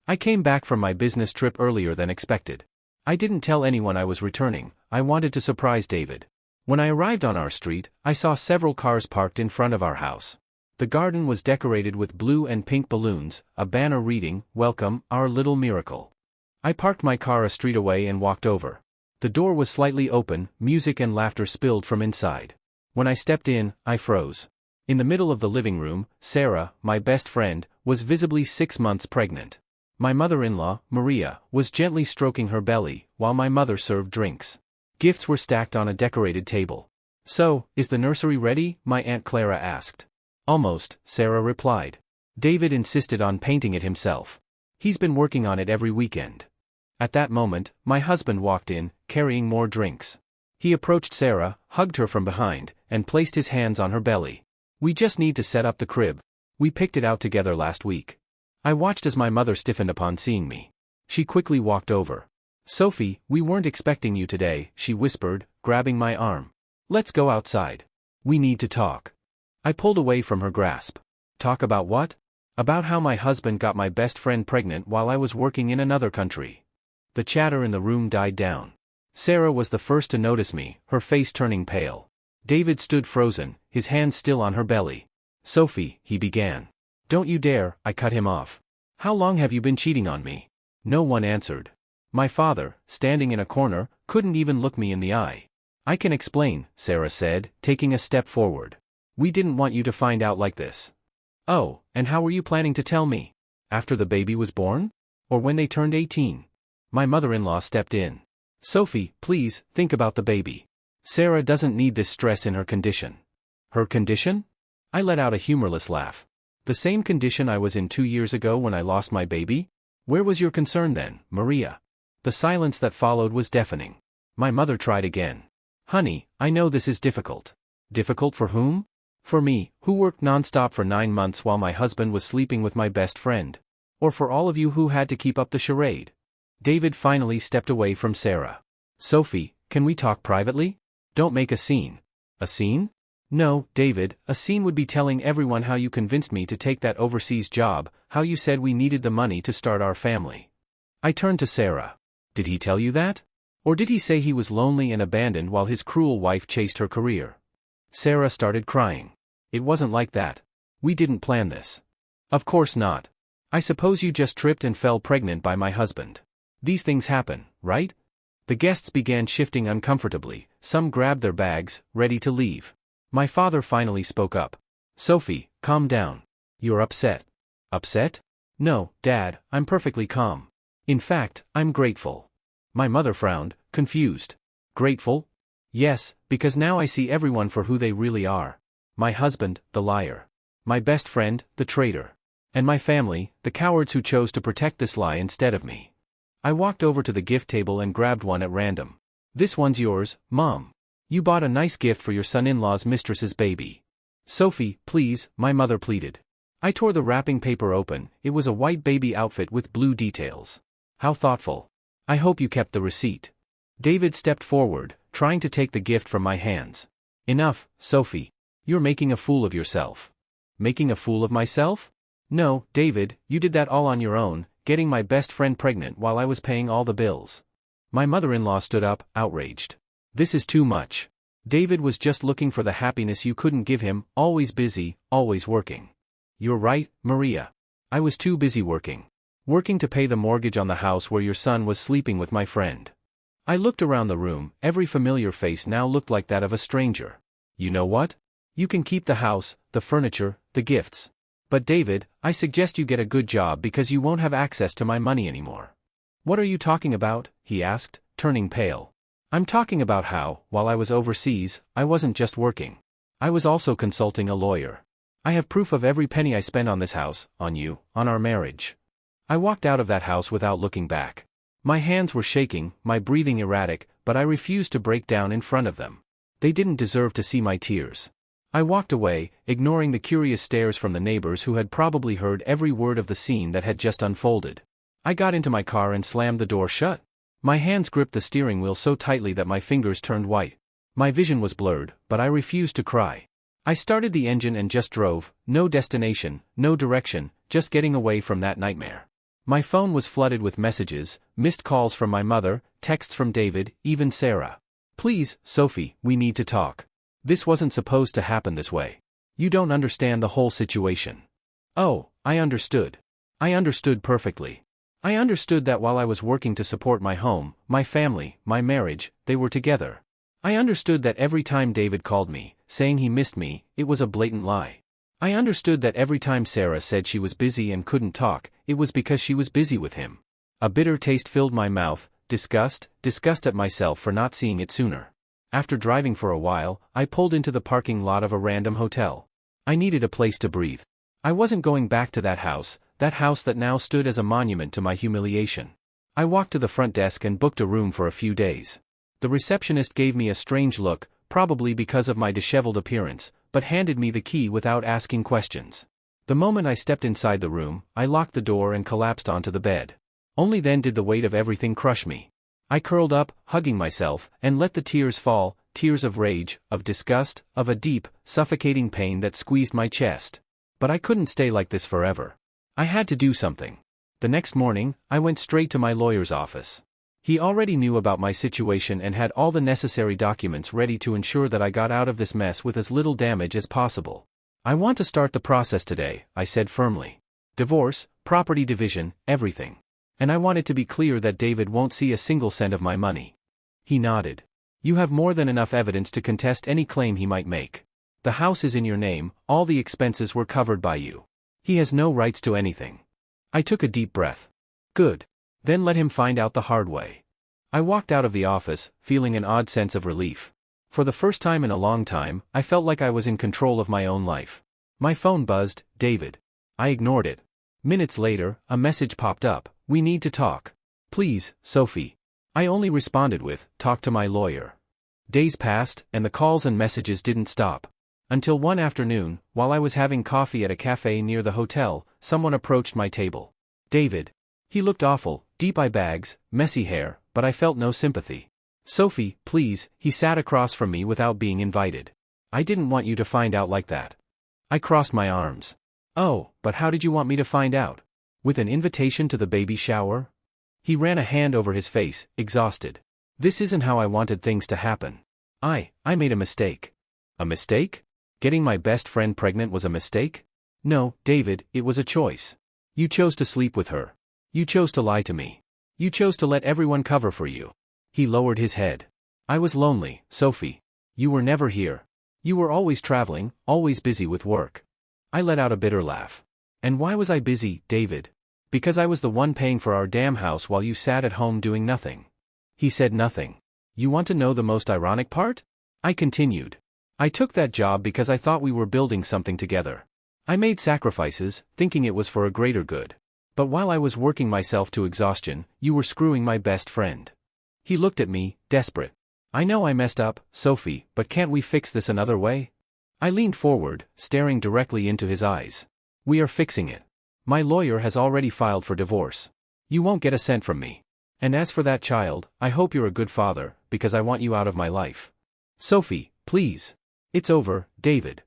I came back from my business trip earlier than expected. I didn't tell anyone I was returning. I wanted to surprise David. When I arrived on our street, I saw several cars parked in front of our house. The garden was decorated with blue and pink balloons, a banner reading, "Welcome, our little miracle." I parked my car a street away and walked over. The door was slightly open, music and laughter spilled from inside. When I stepped in, I froze. In the middle of the living room, Sarah, my best friend, was visibly 6 months pregnant. My mother-in-law, Maria, was gently stroking her belly, while my mother served drinks. Gifts were stacked on a decorated table. "So, is the nursery ready?" my Aunt Clara asked. "Almost," Sarah replied. David insisted on painting it himself. He's been working on it every weekend. At that moment, my husband walked in, carrying more drinks. He approached Sarah, hugged her from behind, and placed his hands on her belly. "We just need to set up the crib. We picked it out together last week." I watched as my mother stiffened upon seeing me. She quickly walked over. "Sophie, we weren't expecting you today," she whispered, grabbing my arm. "Let's go outside. We need to talk." I pulled away from her grasp. "Talk about what?" "About how my husband got my best friend pregnant while I was working in another country." The chatter in the room died down. Sarah was the first to notice me, her face turning pale. David stood frozen, his hands still on her belly. "Sophie," he began. "Don't you dare," I cut him off. "How long have you been cheating on me?" No one answered. My father, standing in a corner, couldn't even look me in the eye. "I can explain," Sarah said, taking a step forward. "We didn't want you to find out like this." "Oh, and how were you planning to tell me? After the baby was born? Or when they turned 18? My mother-in-law stepped in. "Sophie, please, think about the baby. Sarah doesn't need this stress in her condition." "Her condition?" I let out a humorless laugh. "The same condition I was in 2 years ago when I lost my baby? Where was your concern then, Maria?" The silence that followed was deafening. My mother tried again. "Honey, I know this is difficult." "Difficult for whom?" "For me, who worked non-stop for 9 months while my husband was sleeping with my best friend. Or for all of you who had to keep up the charade." David finally stepped away from Sarah. "Sophie, can we talk privately? Don't make a scene." "A scene?" "No, David, a scene would be telling everyone how you convinced me to take that overseas job, how you said we needed the money to start our family." I turned to Sarah. "Did he tell you that? Or did he say he was lonely and abandoned while his cruel wife chased her career?" Sarah started crying. "It wasn't like that. We didn't plan this." "Of course not. I suppose you just tripped and fell pregnant by my husband. These things happen, right?" The guests began shifting uncomfortably, some grabbed their bags, ready to leave. My father finally spoke up. "Sophie, calm down. You're upset." "Upset? No, Dad, I'm perfectly calm. In fact, I'm grateful." My mother frowned, confused. "Grateful?" "Yes, because now I see everyone for who they really are. My husband, the liar. My best friend, the traitor. And my family, the cowards who chose to protect this lie instead of me." I walked over to the gift table and grabbed one at random. "This one's yours, Mom. You bought a nice gift for your son-in-law's mistress's baby." "Sophie, please," my mother pleaded. I tore the wrapping paper open. It was a white baby outfit with blue details. "How thoughtful. I hope you kept the receipt." David stepped forward, trying to take the gift from my hands. "Enough, Sophie. You're making a fool of yourself." "Making a fool of myself?" "No, David, you did that all on your own, getting my best friend pregnant while I was paying all the bills." My mother-in-law stood up, outraged. "This is too much. David was just looking for the happiness you couldn't give him, always busy, always working." "You're right, Maria. I was too busy working. Working to pay the mortgage on the house where your son was sleeping with my friend." I looked around the room, every familiar face now looked like that of a stranger. "You know what? You can keep the house, the furniture, the gifts. But David, I suggest you get a good job because you won't have access to my money anymore." "What are you talking about?" he asked, turning pale. "I'm talking about how, while I was overseas, I wasn't just working. I was also consulting a lawyer. I have proof of every penny I spent on this house, on you, on our marriage." I walked out of that house without looking back. My hands were shaking, my breathing erratic, but I refused to break down in front of them. They didn't deserve to see my tears. I walked away, ignoring the curious stares from the neighbors who had probably heard every word of the scene that had just unfolded. I got into my car and slammed the door shut. My hands gripped the steering wheel so tightly that my fingers turned white. My vision was blurred, but I refused to cry. I started the engine and just drove, no destination, no direction, just getting away from that nightmare. My phone was flooded with messages, missed calls from my mother, texts from David, even Sarah. Please, Sophie, we need to talk. This wasn't supposed to happen this way. You don't understand the whole situation. Oh, I understood. I understood perfectly. I understood that while I was working to support my home, my family, my marriage, they were together. I understood that every time David called me, saying he missed me, it was a blatant lie. I understood that every time Sarah said she was busy and couldn't talk, it was because she was busy with him. A bitter taste filled my mouth, disgust at myself for not seeing it sooner. After driving for a while, I pulled into the parking lot of a random hotel. I needed a place to breathe. I wasn't going back to that house that now stood as a monument to my humiliation. I walked to the front desk and booked a room for a few days. The receptionist gave me a strange look, probably because of my disheveled appearance, but handed me the key without asking questions. The moment I stepped inside the room, I locked the door and collapsed onto the bed. Only then did the weight of everything crush me. I curled up, hugging myself, and let the tears fall, tears of rage, of disgust, of a deep, suffocating pain that squeezed my chest. But I couldn't stay like this forever. I had to do something. The next morning, I went straight to my lawyer's office. He already knew about my situation and had all the necessary documents ready to ensure that I got out of this mess with as little damage as possible. I want to start the process today, I said firmly. Divorce, property division, everything. And I want it to be clear that David won't see a single cent of my money. He nodded. You have more than enough evidence to contest any claim he might make. The house is in your name, all the expenses were covered by you. He has no rights to anything. I took a deep breath. Good. Then let him find out the hard way. I walked out of the office, feeling an odd sense of relief. For the first time in a long time, I felt like I was in control of my own life. My phone buzzed, David. I ignored it. Minutes later, a message popped up, we need to talk. Please, Sophie. I only responded with, talk to my lawyer. Days passed, and the calls and messages didn't stop. Until one afternoon, while I was having coffee at a cafe near the hotel, someone approached my table. David. He looked awful, deep eye bags, messy hair, but I felt no sympathy. Sophie, please, he sat across from me without being invited. I didn't want you to find out like that. I crossed my arms. Oh, but how did you want me to find out? With an invitation to the baby shower? He ran a hand over his face, exhausted. This isn't how I wanted things to happen. I made a mistake. A mistake? Getting my best friend pregnant was a mistake? No, David, it was a choice. You chose to sleep with her. You chose to lie to me. You chose to let everyone cover for you. He lowered his head. I was lonely, Sophie. You were never here. You were always traveling, always busy with work. I let out a bitter laugh. And why was I busy, David? Because I was the one paying for our damn house while you sat at home doing nothing. He said nothing. You want to know the most ironic part? I continued. I took that job because I thought we were building something together. I made sacrifices, thinking it was for a greater good. But while I was working myself to exhaustion, you were screwing my best friend. He looked at me, desperate. I know I messed up, Sophie, but can't we fix this another way? I leaned forward, staring directly into his eyes. We are fixing it. My lawyer has already filed for divorce. You won't get a cent from me. And as for that child, I hope you're a good father, because I want you out of my life. Sophie, please. It's over, David.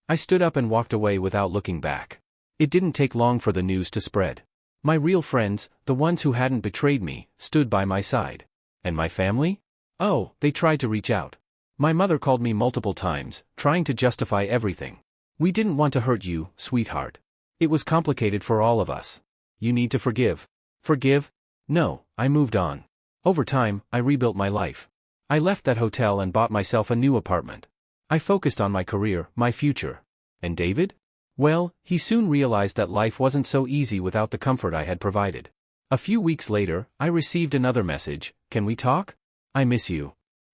I stood up and walked away without looking back. It didn't take long for the news to spread. My real friends, the ones who hadn't betrayed me, stood by my side. And my family? Oh, they tried to reach out. My mother called me multiple times, trying to justify everything. We didn't want to hurt you, sweetheart. It was complicated for all of us. You need to forgive. Forgive? No, I moved on. Over time, I rebuilt my life. I left that hotel and bought myself a new apartment. I focused on my career, my future. And David? Well, he soon realized that life wasn't so easy without the comfort I had provided. A few weeks later, I received another message, can we talk? I miss you.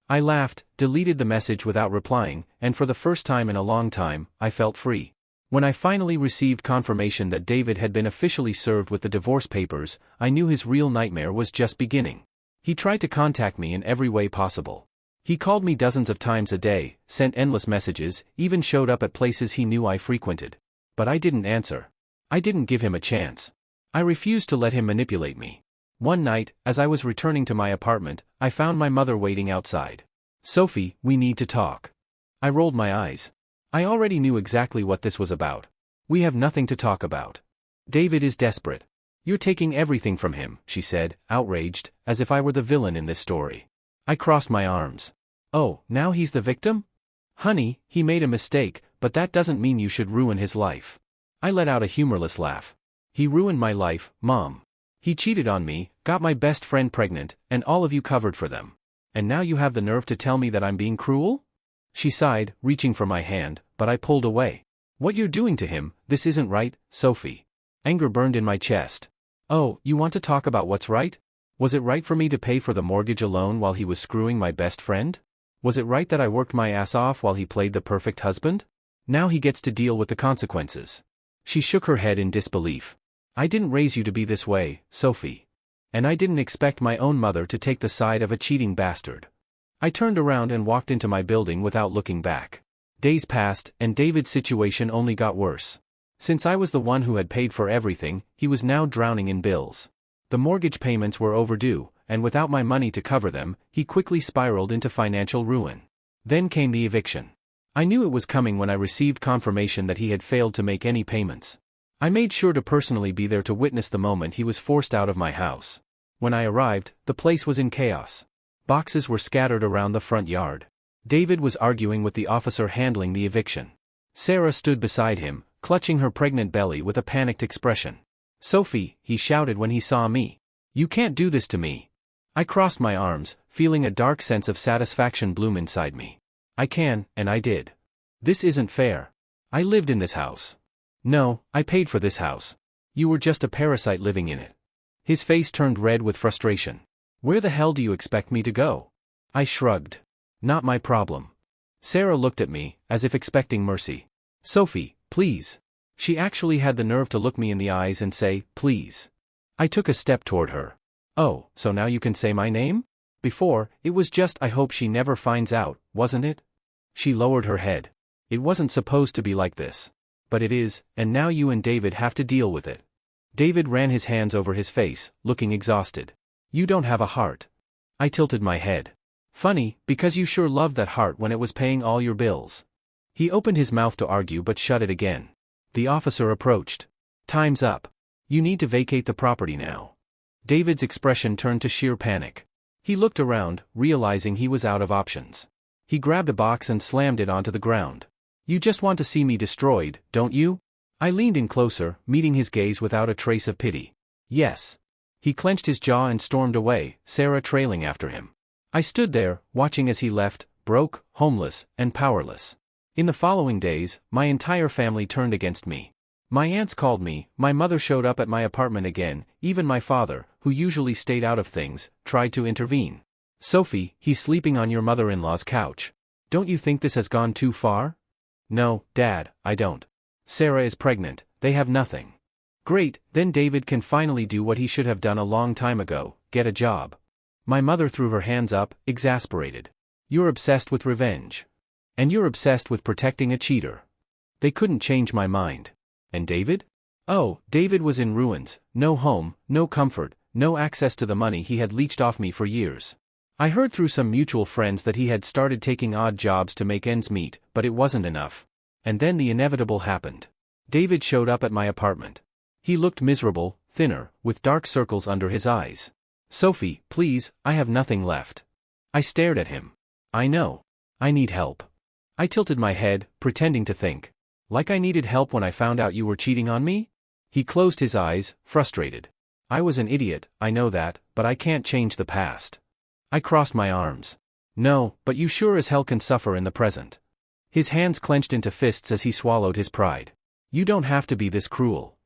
I laughed, deleted the message without replying, and for the first time in a long time, I felt free. When I finally received confirmation that David had been officially served with the divorce papers, I knew his real nightmare was just beginning. He tried to contact me in every way possible. He called me dozens of times a day, sent endless messages, even showed up at places he knew I frequented. But I didn't answer. I didn't give him a chance. I refused to let him manipulate me. One night, as I was returning to my apartment, I found my mother waiting outside. Sophie, we need to talk. I rolled my eyes. I already knew exactly what this was about. We have nothing to talk about. David is desperate. "You're taking everything from him," she said, outraged, as if I were the villain in this story. I crossed my arms. "Oh, now he's the victim? Honey, he made a mistake, but that doesn't mean you should ruin his life." I let out a humorless laugh. "He ruined my life, Mom. He cheated on me, got my best friend pregnant, and all of you covered for them. And now you have the nerve to tell me that I'm being cruel?" She sighed, reaching for my hand, but I pulled away. "What you're doing to him, this isn't right, Sophie." Anger burned in my chest. "Oh, you want to talk about what's right? Was it right for me to pay for the mortgage alone while he was screwing my best friend? Was it right that I worked my ass off while he played the perfect husband? Now he gets to deal with the consequences." She shook her head in disbelief. "I didn't raise you to be this way, Sophie. And I didn't expect my own mother to take the side of a cheating bastard." I turned around and walked into my building without looking back. Days passed, and David's situation only got worse. Since I was the one who had paid for everything, he was now drowning in bills. The mortgage payments were overdue, and without my money to cover them, he quickly spiraled into financial ruin. Then came the eviction. I knew it was coming when I received confirmation that he had failed to make any payments. I made sure to personally be there to witness the moment he was forced out of my house. When I arrived, the place was in chaos. Boxes were scattered around the front yard. David was arguing with the officer handling the eviction. Sarah stood beside him, clutching her pregnant belly with a panicked expression. "Sophie," he shouted when he saw me. "You can't do this to me." I crossed my arms, feeling a dark sense of satisfaction bloom inside me. "I can, and I did. This isn't fair. I lived in this house. No, I paid for this house. You were just a parasite living in it." His face turned red with frustration. "Where the hell do you expect me to go?" I shrugged. "Not my problem." Sarah looked at me, as if expecting mercy. "Sophie, please." She actually had the nerve to look me in the eyes and say, "Please." I took a step toward her. "Oh, so now you can say my name? Before, it was just I hope she never finds out, wasn't it?" She lowered her head. "It wasn't supposed to be like this. But it is, and now you and David have to deal with it." David ran his hands over his face, looking exhausted. "You don't have a heart." I tilted my head. "Funny, because you sure loved that heart when it was paying all your bills." He opened his mouth to argue but shut it again. The officer approached. "Time's up. You need to vacate the property now." David's expression turned to sheer panic. He looked around, realizing he was out of options. He grabbed a box and slammed it onto the ground. "You just want to see me destroyed, don't you?" I leaned in closer, meeting his gaze without a trace of pity. "Yes." He clenched his jaw and stormed away, Sarah trailing after him. I stood there, watching as he left, broke, homeless, and powerless. In the following days, my entire family turned against me. My aunts called me, my mother showed up at my apartment again, even my father, who usually stayed out of things, tried to intervene. "Sophie, he's sleeping on your mother-in-law's couch. Don't you think this has gone too far?" "No, Dad, I don't. Sarah is pregnant, they have nothing." "Great, then David can finally do what he should have done a long time ago, get a job." My mother threw her hands up, exasperated. "You're obsessed with revenge. And you're obsessed with protecting a cheater." They couldn't change my mind. And David? Oh, David was in ruins, no home, no comfort, no access to the money he had leached off me for years. I heard through some mutual friends that he had started taking odd jobs to make ends meet, but it wasn't enough. And then the inevitable happened. David showed up at my apartment. He looked miserable, thinner, with dark circles under his eyes. "Sophie, please, I have nothing left." I stared at him. "I know. I need help." I tilted my head, pretending to think. "Like I needed help when I found out you were cheating on me?" He closed his eyes, frustrated. "I was an idiot, I know that, but I can't change the past." I crossed my arms. "No, but you sure as hell can suffer in the present." His hands clenched into fists as he swallowed his pride. "You don't have to be this cruel."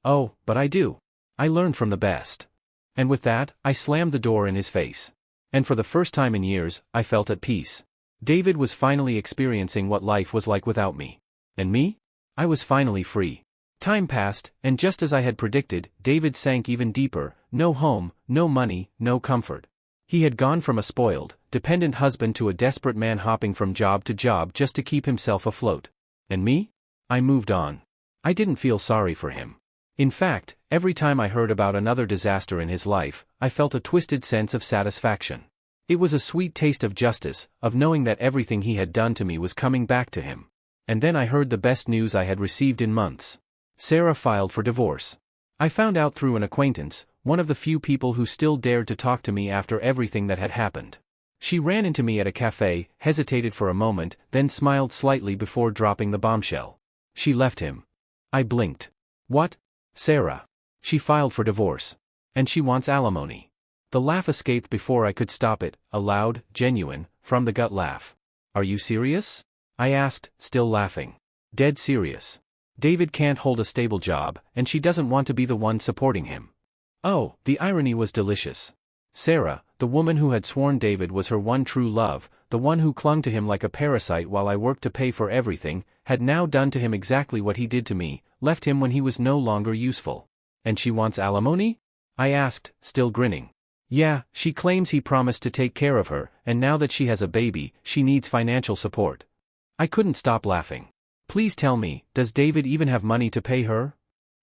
"Oh, but I do. I learned from the best." And with that, I slammed the door in his face. And for the first time in years, I felt at peace. David was finally experiencing what life was like without me. And me? I was finally free. Time passed, and just as I had predicted, David sank even deeper, no home, no money, no comfort. He had gone from a spoiled, dependent husband to a desperate man hopping from job to job just to keep himself afloat. And me? I moved on. I didn't feel sorry for him. In fact, every time I heard about another disaster in his life, I felt a twisted sense of satisfaction. It was a sweet taste of justice, of knowing that everything he had done to me was coming back to him. And then I heard the best news I had received in months. Sarah filed for divorce. I found out through an acquaintance, one of the few people who still dared to talk to me after everything that had happened. She ran into me at a cafe, hesitated for a moment, then smiled slightly before dropping the bombshell. She left him. I blinked. What? Sarah. She filed for divorce. And she wants alimony. The laugh escaped before I could stop it, a loud, genuine, from-the-gut laugh. Are you serious? I asked, still laughing. Dead serious. David can't hold a stable job, and she doesn't want to be the one supporting him. Oh, the irony was delicious. Sarah, the woman who had sworn David was her one true love, the one who clung to him like a parasite while I worked to pay for everything, had now done to him exactly what he did to me, left him when he was no longer useful. And she wants alimony? I asked, still grinning. Yeah, she claims he promised to take care of her, and now that she has a baby, she needs financial support. I couldn't stop laughing. Please tell me, does David even have money to pay her?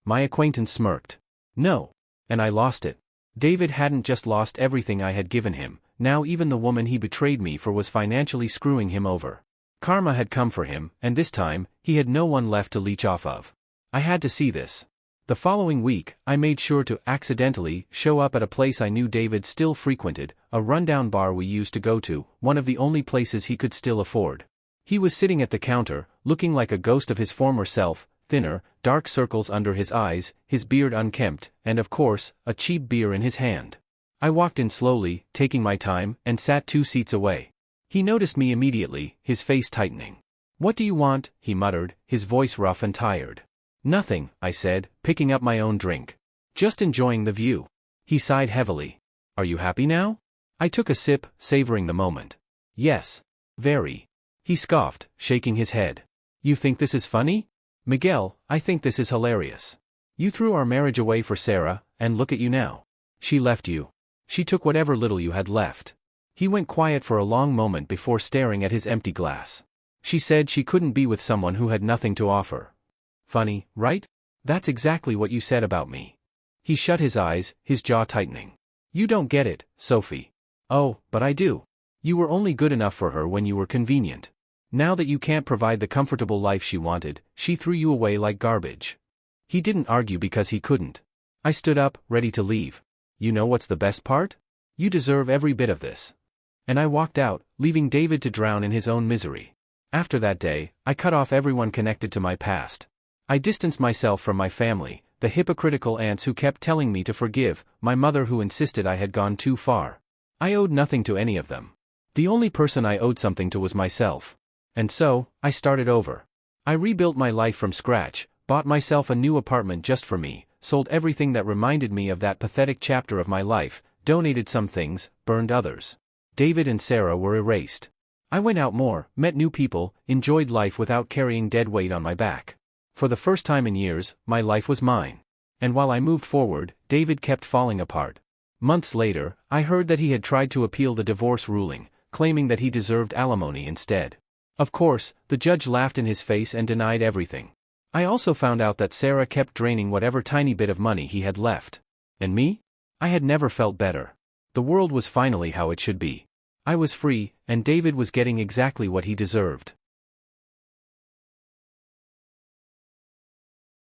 My acquaintance smirked. No. And I lost it. David hadn't just lost everything I had given him, now even the woman he betrayed me for was financially screwing him over. Karma had come for him, and this time, he had no one left to leech off of. I had to see this. The following week, I made sure to accidentally show up at a place I knew David still frequented, a rundown bar we used to go to, one of the only places he could still afford. He was sitting at the counter, looking like a ghost of his former self, thinner, dark circles under his eyes, his beard unkempt, and of course, a cheap beer in his hand. I walked in slowly, taking my time, and sat 2 seats away. He noticed me immediately, his face tightening. What do you want? He muttered, his voice rough and tired. Nothing, I said, picking up my own drink. Just enjoying the view. He sighed heavily. Are you happy now? I took a sip, savoring the moment. Yes. Very. He scoffed, shaking his head. You think this is funny? Miguel, I think this is hilarious. You threw our marriage away for Sarah, and look at you now. She left you. She took whatever little you had left. He went quiet for a long moment before staring at his empty glass. She said she couldn't be with someone who had nothing to offer. Funny, right? That's exactly what you said about me. He shut his eyes, his jaw tightening. You don't get it, Sophie. Oh, but I do. You were only good enough for her when you were convenient. Now that you can't provide the comfortable life she wanted, she threw you away like garbage. He didn't argue because he couldn't. I stood up, ready to leave. You know what's the best part? You deserve every bit of this. And I walked out, leaving David to drown in his own misery. After that day, I cut off everyone connected to my past. I distanced myself from my family, the hypocritical aunts who kept telling me to forgive, my mother who insisted I had gone too far. I owed nothing to any of them. The only person I owed something to was myself. And so, I started over. I rebuilt my life from scratch, bought myself a new apartment just for me, sold everything that reminded me of that pathetic chapter of my life, donated some things, burned others. David and Sarah were erased. I went out more, met new people, enjoyed life without carrying dead weight on my back. For the first time in years, my life was mine. And while I moved forward, David kept falling apart. Months later, I heard that he had tried to appeal the divorce ruling, claiming that he deserved alimony instead. Of course, the judge laughed in his face and denied everything. I also found out that Sarah kept draining whatever tiny bit of money he had left. And me? I had never felt better. The world was finally how it should be. I was free, and David was getting exactly what he deserved.